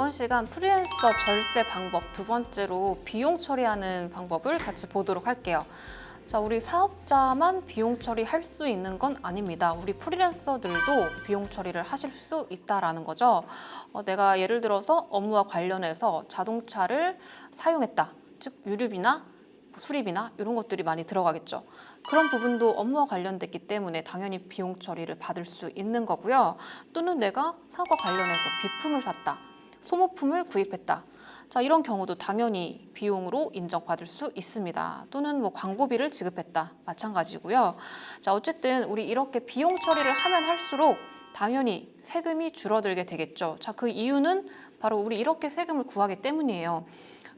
이번 시간 프리랜서 절세 방법 두 번째로 비용 처리하는 방법을 같이 보도록 할게요. 자, 우리 사업자만 비용 처리할 수 있는 건 아닙니다. 우리 프리랜서들도 비용 처리를 하실 수 있다라는 거죠. 내가 예를 들어서 업무와 관련해서 자동차를 사용했다. 즉 유류비나 수리비나 이런 것들이 많이 들어가겠죠. 그런 부분도 업무와 관련됐기 때문에 당연히 비용 처리를 받을 수 있는 거고요. 또는 내가 사업과 관련해서 비품을 샀다. 소모품을 구입했다. 자, 이런 경우도 당연히 비용으로 인정받을 수 있습니다. 또는 뭐 광고비를 지급했다. 마찬가지고요. 자, 어쨌든 우리 이렇게 비용 처리를 하면 할수록 당연히 세금이 줄어들게 되겠죠. 자, 그 이유는 바로 우리 이렇게 세금을 구하기 때문이에요.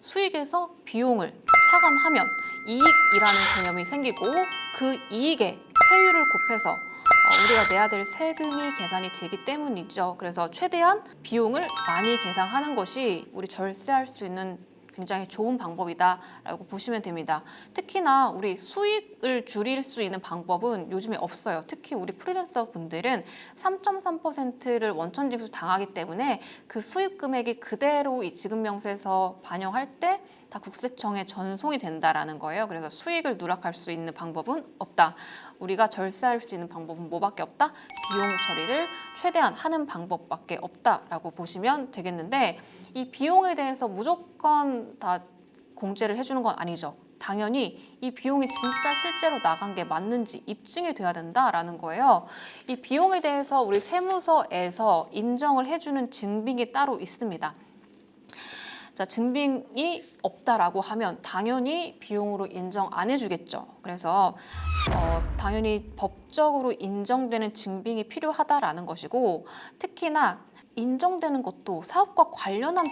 수익에서 비용을 차감하면 이익이라는 개념이 생기고 그 이익에 세율을 곱해서 우리가 내야 될 세금이 계산이 되기 때문이죠. 그래서 최대한 비용을 많이 계산하는 것이 우리 절세할 수 있는 굉장히 좋은 방법이다라고 보시면 됩니다. 특히나 우리 수익을 줄일 수 있는 방법은 요즘에 없어요. 특히 우리 프리랜서 분들은 3.3%를 원천징수 당하기 때문에 그 수입 금액이 그대로 이 지급명세서 반영할 때 다 국세청에 전송이 된다라는 거예요. 그래서 수익을 누락할 수 있는 방법은 없다. 우리가 절세할 수 있는 방법은 뭐밖에 없다? 비용 처리를 최대한 하는 방법밖에 없다라고 보시면 되겠는데 이 비용에 대해서 무조건 다 공제를 해주는 건 아니죠. 당연히 이 비용이 진짜 실제로 나간 게 맞는지 입증이 돼야 된다라는 거예요. 이 비용에 대해서 우리 세무서에서 인정을 해주는 증빙이 따로 있습니다. 자, 증빙이 없다라고 하면 당연히 비용으로 인정 안 해주겠죠. 그래서 당연히 법적으로 인정되는 증빙이 필요하다라는 것이고 특히나 인정되는 것도 사업과 관련한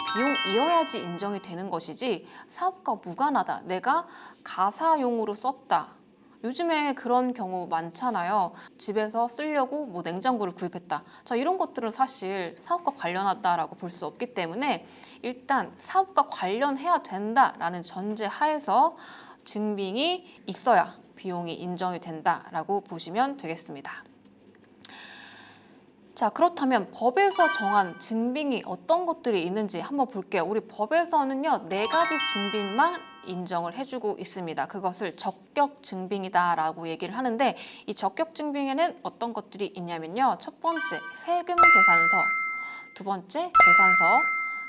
비용이어야지 인정이 되는 것이지 사업과 무관하다. 내가 가사용으로 썼다. 요즘에 그런 경우 많잖아요. 집에서 쓰려고 뭐 냉장고를 구입했다. 자, 이런 것들은 사실 사업과 관련하다라고 볼 수 없기 때문에 일단 사업과 관련해야 된다라는 전제 하에서 증빙이 있어야 비용이 인정이 된다라고 보시면 되겠습니다. 자, 그렇다면 법에서 정한 증빙이 어떤 것들이 있는지 한번 볼게요. 우리 법에서는요, 4가지 증빙만 인정을 해주고 있습니다. 그것을 적격 증빙이다라고 얘기를 하는데 이 적격 증빙에는 어떤 것들이 있냐면요. 첫 번째, 세금 계산서, 두 번째, 계산서,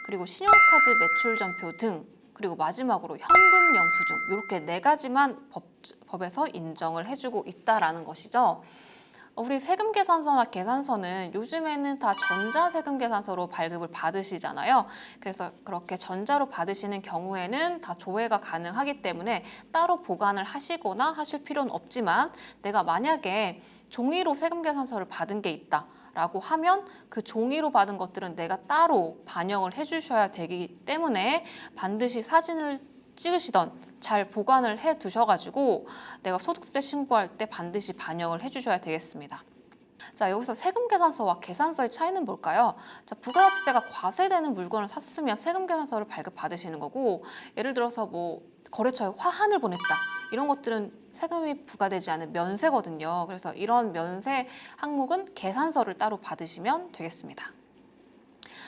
그리고 신용카드 매출전표 등 그리고 마지막으로 현금 영수증 이렇게 4가지만 법에서 인정을 해주고 있다라는 것이죠. 우리 세금 계산서나 계산서는 요즘에는 다 전자세금 계산서로 발급을 받으시잖아요. 그래서 그렇게 전자로 받으시는 경우에는 다 조회가 가능하기 때문에 따로 보관을 하시거나 하실 필요는 없지만 내가 만약에 종이로 세금 계산서를 받은 게 있다. 라고 하면 그 종이로 받은 것들은 내가 따로 반영을 해주셔야 되기 때문에 반드시 사진을 찍으시던 잘 보관을 해 두셔가지고 내가 소득세 신고할 때 반드시 반영을 해주셔야 되겠습니다. 자, 여기서 세금 계산서와 계산서의 차이는 뭘까요? 자, 부가가치세가 과세되는 물건을 샀으면 세금 계산서를 발급받으시는 거고 예를 들어서 뭐 거래처에 화환을 보냈다. 이런 것들은 세금이 부과되지 않은 면세거든요. 그래서 이런 면세 항목은 계산서를 따로 받으시면 되겠습니다.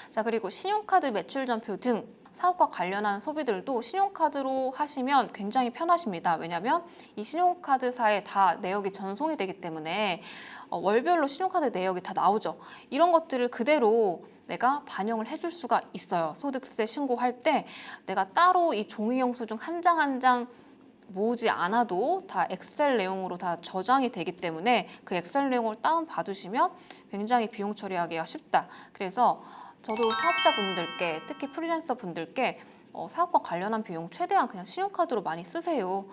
자, 그리고 신용카드 매출전표 등 사업과 관련한 소비들도 신용카드로 하시면 굉장히 편하십니다. 왜냐하면 이 신용카드사에 다 내역이 전송이 되기 때문에 월별로 신용카드 내역이 다 나오죠. 이런 것들을 그대로 내가 반영을 해줄 수가 있어요. 소득세 신고할 때 내가 따로 이 종이 영수증 한 장 한 장 모으지 않아도 다 엑셀 내용으로 다 저장이 되기 때문에 그 엑셀 내용을 다운 받으시면 굉장히 비용 처리하기가 쉽다. 그래서 저도 사업자분들께 특히 프리랜서 분들께 사업과 관련한 비용 최대한 그냥 신용카드로 많이 쓰세요.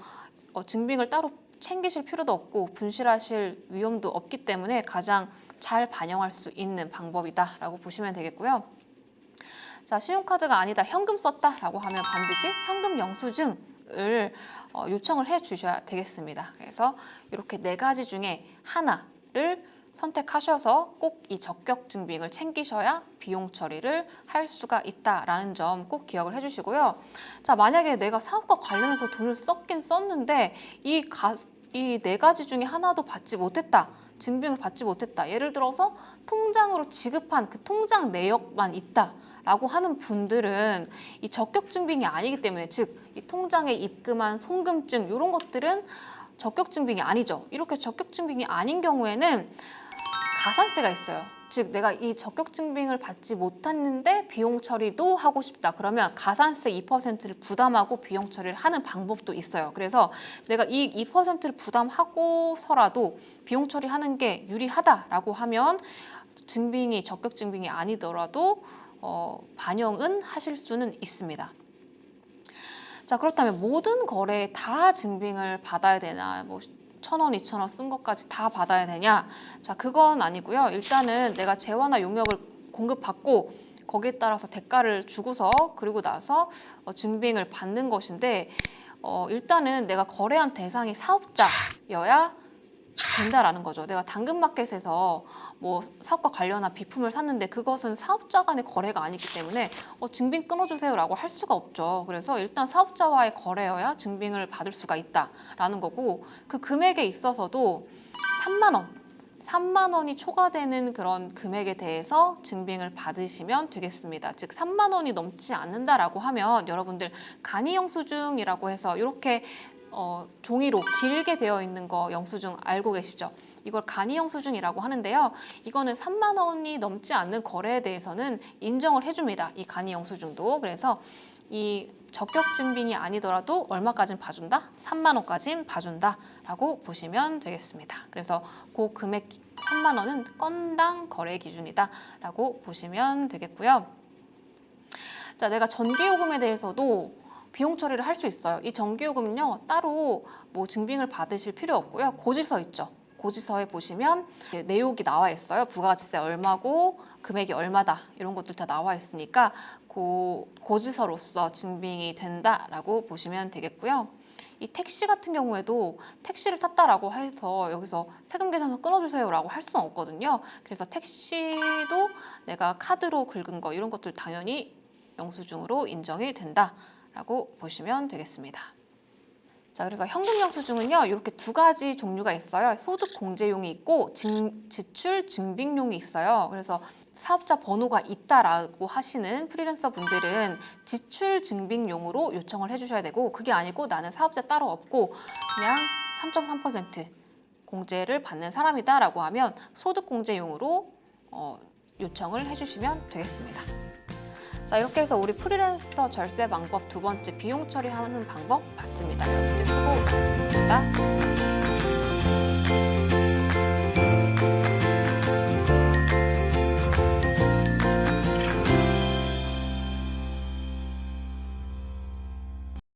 증빙을 따로 챙기실 필요도 없고 분실하실 위험도 없기 때문에 가장 잘 반영할 수 있는 방법이다라고 보시면 되겠고요. 자, 신용카드가 아니다, 현금 썼다라고 하면 반드시 현금 영수증을 요청을 해 주셔야 되겠습니다. 그래서 이렇게 4가지 중에 하나를 선택하셔서 꼭 이 적격 증빙을 챙기셔야 비용 처리를 할 수가 있다라는 점 꼭 기억을 해주시고요. 자, 만약에 내가 사업과 관련해서 돈을 썼긴 썼는데 이 4가지 중에 하나도 받지 못했다. 증빙을 받지 못했다. 예를 들어서 통장으로 지급한 그 통장 내역만 있다. 라고 하는 분들은 이 적격 증빙이 아니기 때문에, 즉 이 통장에 입금한 송금증 이런 것들은 적격 증빙이 아니죠. 이렇게 적격 증빙이 아닌 경우에는 가산세가 있어요. 즉 내가 이 적격 증빙을 받지 못했는데 비용 처리도 하고 싶다. 그러면 가산세 2%를 부담하고 비용 처리를 하는 방법도 있어요. 그래서 내가 이 2%를 부담하고서라도 비용 처리하는 게 유리하다라고 하면 증빙이 적격 증빙이 아니더라도 반영은 하실 수는 있습니다. 자, 그렇다면 모든 거래에 다 증빙을 받아야 되나? 뭐 1,000원, 2,000원 쓴 것까지 다 받아야 되냐? 자, 그건 아니고요. 일단은 내가 재화나 용역을 공급받고 거기에 따라서 대가를 주고서 그리고 나서 증빙을 받는 것인데, 일단은 내가 거래한 대상이 사업자여야 된다라는 거죠. 내가 당근마켓에서 뭐 사업과 관련한 비품을 샀는데 그것은 사업자 간의 거래가 아니기 때문에 증빙 끊어주세요라고 할 수가 없죠. 그래서 일단 사업자와의 거래여야 증빙을 받을 수가 있다라는 거고, 그 금액에 있어서도 3만 원이 초과되는 그런 금액에 대해서 증빙을 받으시면 되겠습니다. 즉 3만 원이 넘지 않는다라고 하면 여러분들 간이 영수증이라고 해서 이렇게 종이로 길게 되어 있는 거 영수증 알고 계시죠? 이걸 간이 영수증이라고 하는데요. 이거는 3만 원이 넘지 않는 거래에 대해서는 인정을 해줍니다. 이 간이 영수증도. 그래서 이 적격 증빙이 아니더라도 얼마까지는 봐준다? 3만 원까지는 봐준다라고 보시면 되겠습니다. 그래서 그 금액 3만 원은 건당 거래 기준이다라고 보시면 되겠고요. 자, 내가 전기요금에 대해서도 비용 처리를 할 수 있어요. 이 전기요금은요, 따로 뭐 증빙을 받으실 필요 없고요. 고지서 있죠. 고지서에 보시면 내역이 나와 있어요. 부가가치세 얼마고 금액이 얼마다 이런 것들 다 나와 있으니까 고지서로서 증빙이 된다라고 보시면 되겠고요. 이 택시 같은 경우에도 택시를 탔다라고 해서 여기서 세금 계산서 끊어주세요라고 할 수는 없거든요. 그래서 택시도 내가 카드로 긁은 거 이런 것들 당연히 영수증으로 인정이 된다라고 보시면 되겠습니다. 자, 그래서 현금 영수증은요, 이렇게 두 가지 종류가 있어요. 소득 공제용이 있고 지출 증빙용이 있어요. 그래서 사업자 번호가 있다라고 하시는 프리랜서 분들은 지출 증빙용으로 요청을 해주셔야 되고, 그게 아니고 나는 사업자 따로 없고 그냥 3.3% 공제를 받는 사람이다라고 하면 소득 공제용으로 요청을 해주시면 되겠습니다. 자, 이렇게 해서 우리 프리랜서 절세 방법 두 번째 비용 처리하는 방법 봤습니다. 여러분들 수고 많으셨습니다.